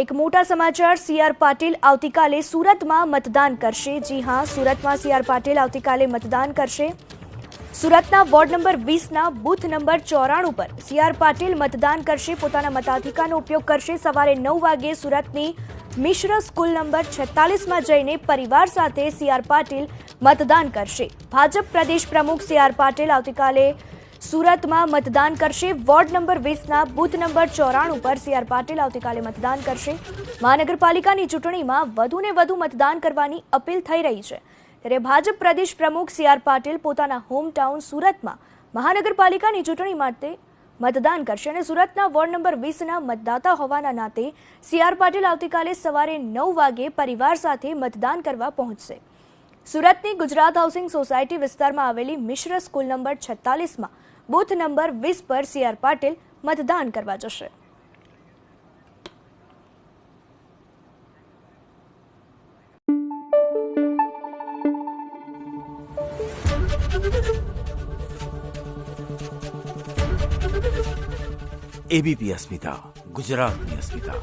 એક મોટા સમાચાર સી.આર. પાટીલ આવતીકાલે સુરતમાં મતદાન કરશે। જી હા, સુરતમાં સી.આર. પાટીલ આવતીકાલે મતદાન કરશે। સુરતના વોર્ડ નંબર 20ના બૂથ નંબર 94 પર સી.આર. પાટીલ મતદાન કરશે, પોતાના મતાધિકારનો ઉપયોગ કરશે। સવારે 9 વાગે સુરતની મિશ્ર સ્કૂલ નંબર 46માં જઈને પરિવાર સાથે સી.આર. પાટીલ મતદાન કરશે। ભાજપ પ્રદેશ પ્રમુખ સી.આર. પાટીલ આવતીકાલે સુરતમાં મતદાન કરશે। વોર્ડ નંબર 20ના બૂથ નંબર 94 પર સી.આર. પાટીલ આવતીકાલે મતદાન કરશે। મહાનગરપાલિકાની ચૂંટણીમાં વધુને વધુ મતદાન કરવાની અપીલ થઈ રહી છે, ત્યારે ભાજપ પ્રદેશ પ્રમુખ સી.આર. પાટીલ પોતાના હોમટાઉન સુરતમાં મહાનગરપાલિકાની ચૂંટણી માટે મતદાન કરશે અને સુરતના વોર્ડ નંબર 20ના મતદાતા હોવાના નાતે સી.આર. પાટીલ આવતીકાલે સવારે 9 વાગે પરિવાર સાથે મતદાન કરવા પહોંચશે। સુરતની ગુજરાત હાઉસિંગ સોસાયટી વિસ્તારમાં આવેલી મિશ્ર સ્કૂલ નંબર 46માં બૂથ નંબર 20 પર સી.આર. પાટીલ મતદાન કરવા જશે। એબીપી અસ્મિતા, ગુજરાતની અસ્મિતા।